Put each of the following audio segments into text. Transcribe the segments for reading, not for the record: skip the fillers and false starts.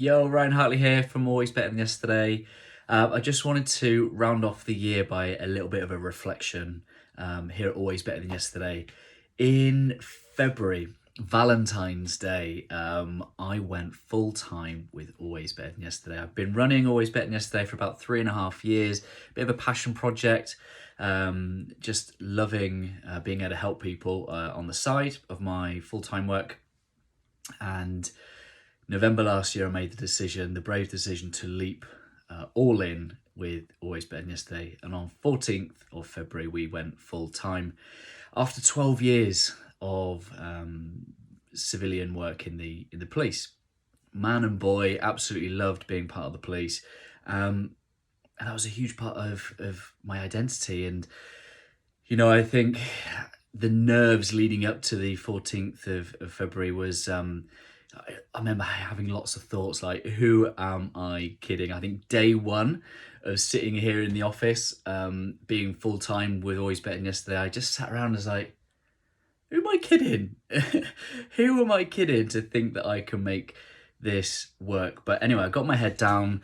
Yo, Ryan Hartley here from Always Better Than Yesterday. I just wanted to round off the year by a little bit of a reflection here at Always Better Than Yesterday. In February, Valentine's Day, I went full time with Always Better Than Yesterday. I've been running Always Better Than Yesterday for about 3.5 years, bit of a passion project. Just loving being able to help people on the side of my full-time work. And November last year, I made the brave decision to leap all in with Always Better Than Yesterday. And on 14th of February, we went full time. After 12 years of civilian work in the police, man and boy, absolutely loved being part of the police. And that was a huge part of my identity. And, you know, I think the nerves leading up to the 14th of February was... I remember having lots of thoughts like, who am I kidding? I think day one of sitting here in the office, being full-time with Always Better Than Yesterday, I just sat around and was like, who am I kidding? Who am I kidding to think that I can make this work? But anyway, I got my head down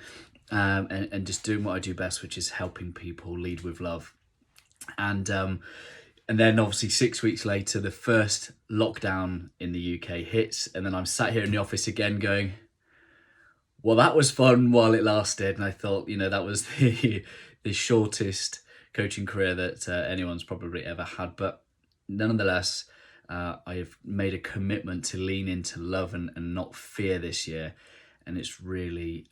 and just doing what I do best, which is helping people lead with love. And then obviously 6 weeks later, the first lockdown in the UK hits. And then I'm sat here in the office again going, well, that was fun while it lasted. And I thought, you know, that was the shortest coaching career that anyone's probably ever had. But nonetheless, I have made a commitment to lean into love and not fear this year. And it's really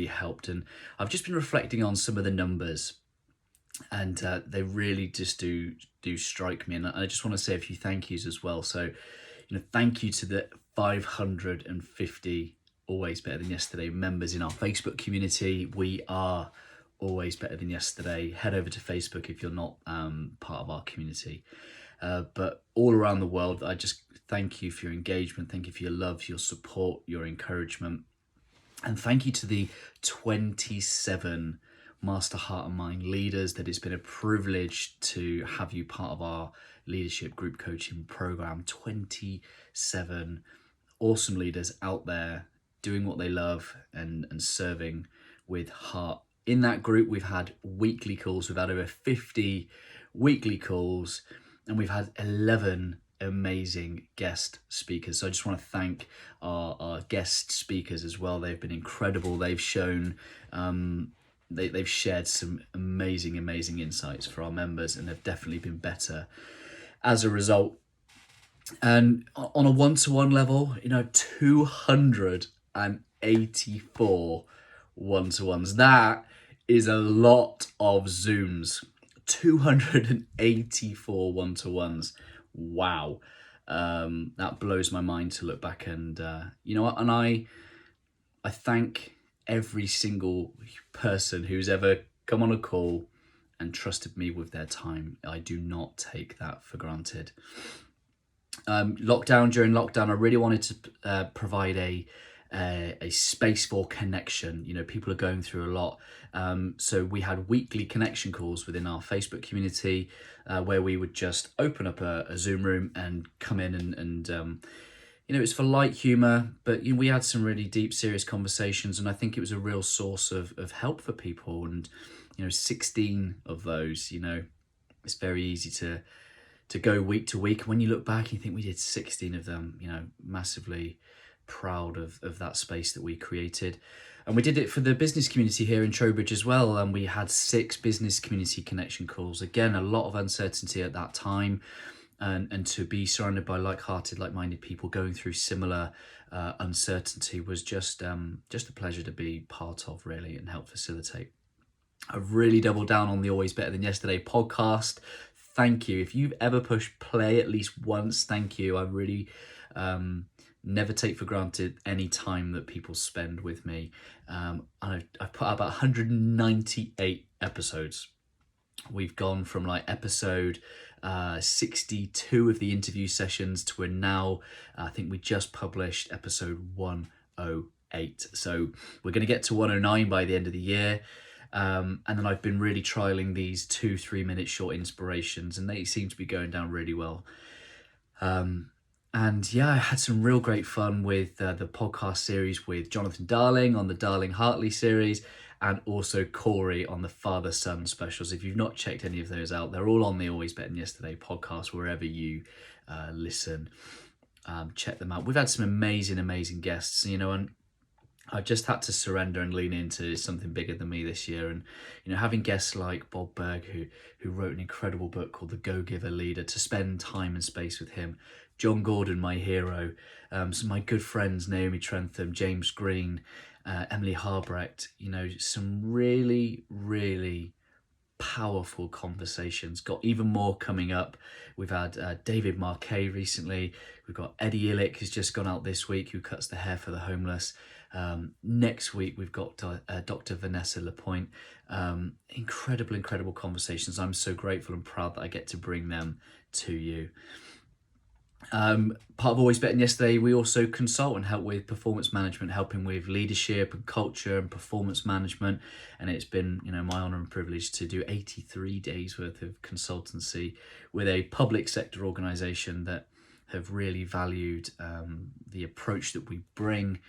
helped. And I've just been reflecting on some of the numbers. And they really just do strike me. And I just want to say a few thank yous as well. So, you know, thank you to the 550 Always Better Than Yesterday members in our Facebook community. We are Always Better Than Yesterday. Head over to Facebook if you're not part of our community. But all around the world, I just thank you for your engagement. Thank you for your love, your support, your encouragement. And thank you to the 27 Master Heart and Mind leaders that it's been a privilege to have you part of our leadership group coaching program. 27 awesome leaders out there doing what they love and serving with heart. In that group, we've had weekly calls. We've had over 50 weekly calls, and we've had 11 amazing guest speakers. So I just want to thank our guest speakers as well. They've been incredible. They've shown they've shared some amazing insights for our members, and they've definitely been better as a result. And on a one-to-one level, you know, 284 one-to-ones. That is a lot of Zooms. 284 one-to-ones. Wow. That blows my mind to look back. And you know what? And I thank every single person who's ever come on a call and trusted me with their time. I do not take that for granted. During lockdown, I really wanted to provide a space for connection. You know, people are going through a lot. So we had weekly connection calls within our Facebook community where we would just open up a Zoom room and come in and you know, it's for light humour, but you know, we had some really deep, serious conversations, and I think it was a real source of help for people. And you know, 16 of those, you know, it's very easy to go week to week. When you look back, you think we did 16 of them. You know, massively proud of that space that we created. And we did it for the business community here in Trowbridge as well. And we had 6 business community connection calls. Again, a lot of uncertainty at that time. And to be surrounded by like-hearted, like-minded people going through similar uncertainty was just a pleasure to be part of, really, and help facilitate. I've really doubled down on the Always Better Than Yesterday podcast. Thank you. If you've ever pushed play at least once, thank you. I really never take for granted any time that people spend with me. I've put out about 198 episodes. We've gone from like episode 62 of the interview sessions to we're now, I think we just published episode 108. So we're going to get to 109 by the end of the year. And then I've been really trialing these 2-3 minute short inspirations, and they seem to be going down really well. And And yeah, I had some real great fun with the podcast series with Jonathan Darling on the Darling Hartley series, and also Corey on the Father Son specials. If you've not checked any of those out, they're all on the Always Better Than Yesterday podcast, wherever you listen. Check them out. We've had some amazing guests, and I've just had to surrender and lean into something bigger than me this year. And, having guests like Bob Burg, who wrote an incredible book called The Go-Giver Leader, to spend time and space with him. Jon Gordon, my hero. Some of my good friends, Naomi Trentham, James Green, Emily Harbrecht, some really powerful conversations. Got even more coming up. We've had David Marquet recently. We've got Eddie Illick, who's just gone out this week, who cuts the hair for the homeless. Next week we've got Dr. Vanessa Lapointe. Incredible conversations. I'm so grateful and proud that I get to bring them to you. Part of Always Better Than Yesterday, we also consult and help with performance management, helping with leadership and culture and performance management. And it's been, my honor and privilege to do 83 days worth of consultancy with a public sector organization that have really valued the approach that we bring,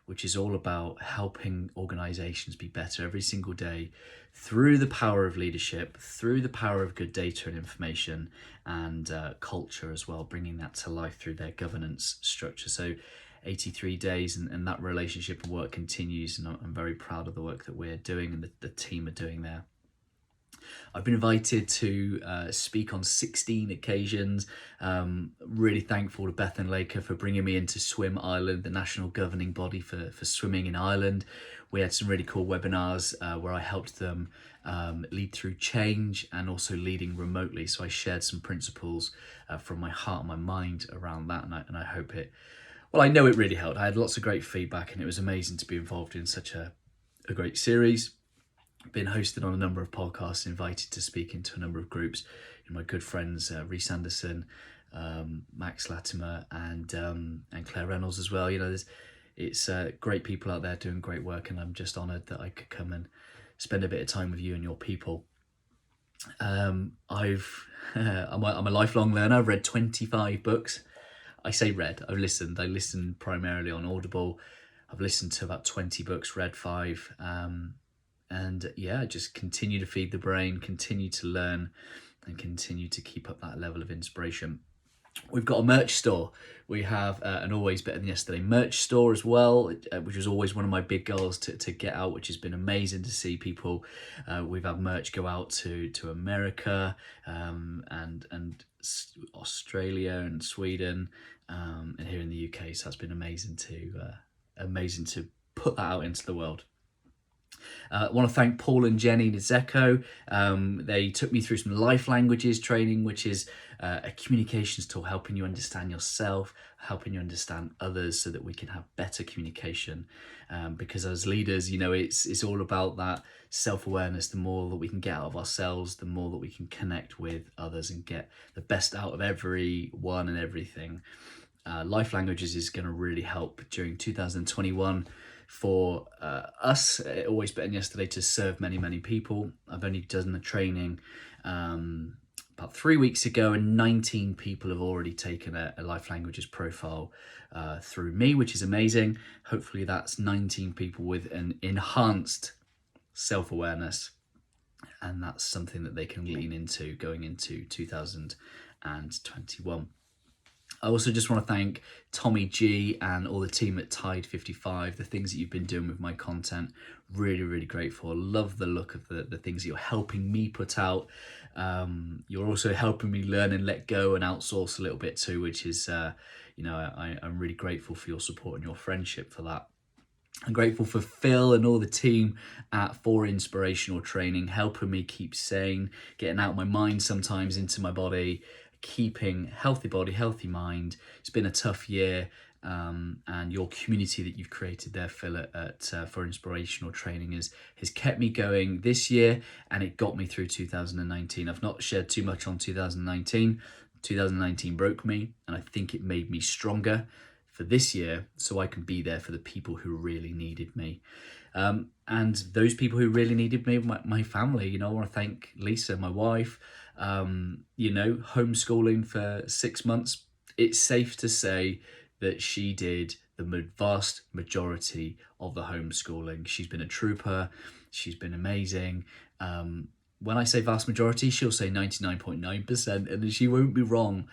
which is all about helping organizations be better every single day through the power of leadership, through the power of good data and information, and culture as well, bringing that to life through their governance structure. So 83 days and that relationship and work continues, and I'm very proud of the work that we're doing and the team are doing there. I've been invited to speak on 16 occasions. Really thankful to Beth and Laker for bringing me into Swim Ireland, the national governing body for swimming in Ireland. We had some really cool webinars where I helped them lead through change and also leading remotely. So I shared some principles from my heart and my mind around that, and I hope it, well, I know it really helped. I had lots of great feedback, and it was amazing to be involved in such a great series. Been hosted on a number of podcasts, invited to speak into a number of groups. My good friends Rhys Anderson, Max Latimer, and Claire Reynolds as well. It's great people out there doing great work, and I'm just honoured that I could come and spend a bit of time with you and your people. I'm a lifelong learner. I've read 25 books. I say read. I've listened. I listened primarily on Audible. I've listened to about 20 books, read 5. And yeah, just continue to feed the brain, continue to learn, and continue to keep up that level of inspiration. We've got a merch store. We have an Always Better Than Yesterday merch store as well, which was always one of my big goals to get out, which has been amazing to see people. We've had merch go out to America and Australia and Sweden and here in the UK. So that's been amazing to put that out into the world. I want to thank Paul and Jenny Nizeko. They took me through some life languages training, which is a communications tool, helping you understand yourself, helping you understand others so that we can have better communication. Because as leaders, it's all about that self-awareness. The more that we can get out of ourselves, the more that we can connect with others and get the best out of everyone and everything. Life languages is going to really help during 2021 for us, Always Better Than Yesterday, to serve many people. I've only done the training about 3 weeks ago, and 19 people have already taken a life languages profile through me, which is amazing. Hopefully that's 19 people with an enhanced self-awareness, and that's something that they can lean into going into 2021. I also just want to thank Tommy G and all the team at Tide 55, the things that you've been doing with my content. Really grateful. Love the look of the things that you're helping me put out. You're also helping me learn and let go and outsource a little bit too, which is, I'm really grateful for your support and your friendship for that. I'm grateful for Phil and all the team at For Inspirational Training, helping me keep sane, getting out of my mind sometimes into my body, keeping healthy body, healthy mind. It's been a tough year, and your community that you've created there, Phil, at For Inspirational Training has kept me going this year, and it got me through 2019. I've not shared too much on 2019. 2019 broke me, and I think it made me stronger for this year, so I can be there for the people who really needed me. And those people who really needed me, my family, I want to thank Lisa, my wife. Homeschooling for 6 months, it's safe to say that she did the vast majority of the homeschooling. She's been a trooper. She's been amazing. When I say vast majority, she'll say 99.9%, and she won't be wrong.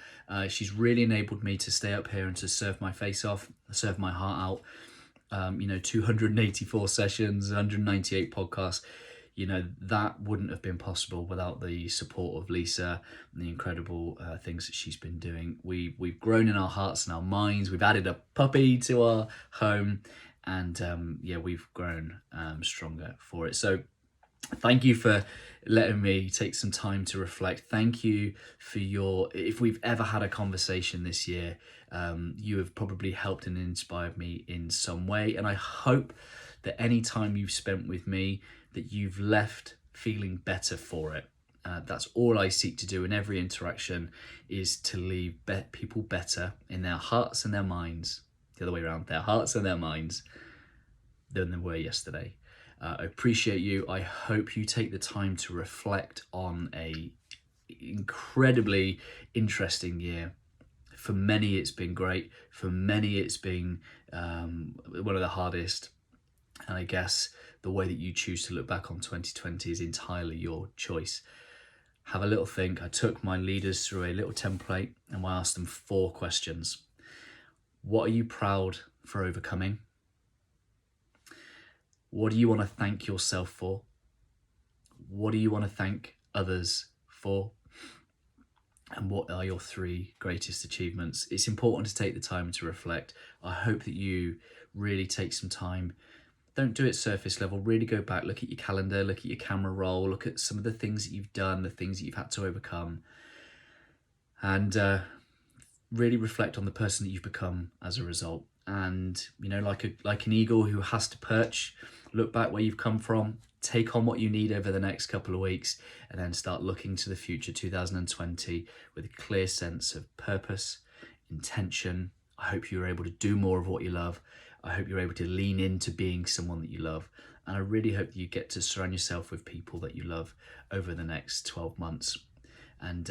She's really enabled me to stay up here and to serve my face off, serve my heart out. 284 sessions, 198 podcasts. That wouldn't have been possible without the support of Lisa and the incredible things that she's been doing. We've grown in our hearts and our minds. We've added a puppy to our home, and we've grown stronger for it. So thank you for letting me take some time to reflect. Thank you for if we've ever had a conversation this year, you have probably helped and inspired me in some way. And I hope that any time you've spent with me, that you've left feeling better for it. That's all I seek to do in every interaction, is to leave people better in their hearts and their minds, the other way around, their hearts and their minds, than they were yesterday. I appreciate you. I hope you take the time to reflect on a incredibly interesting year. For many, it's been great. For many, it's been one of the hardest. And I guess the way that you choose to look back on 2020 is entirely your choice. Have a little think. I took my leaders through a little template and I asked them 4 questions. What are you proud for overcoming? What do you want to thank yourself for? What do you want to thank others for? And what are your 3 greatest achievements? It's important to take the time to reflect. I hope that you really take some time. Don't do it surface level. Really go back, look at your calendar, look at your camera roll, look at some of the things that you've done, the things that you've had to overcome, and really reflect on the person that you've become as a result. And like an eagle who has to perch, look back where you've come from, take on what you need over the next couple of weeks, and then start looking to the future, 2020, with a clear sense of purpose, intention. I hope you're able to do more of what you love. I hope you're able to lean into being someone that you love. And I really hope that you get to surround yourself with people that you love over the next 12 months. And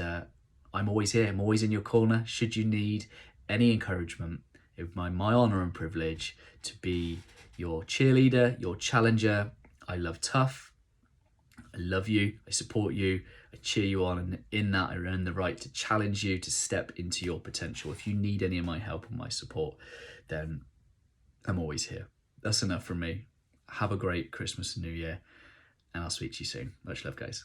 I'm always here. I'm always in your corner. Should you need any encouragement, it's my honour and privilege to be your cheerleader, your challenger. I love tough. I love you. I support you. I cheer you on. And in that, I earn the right to challenge you to step into your potential. If you need any of my help and my support, then I'm always here. That's enough from me. Have a great Christmas and New Year, and I'll speak to you soon. Much love, guys.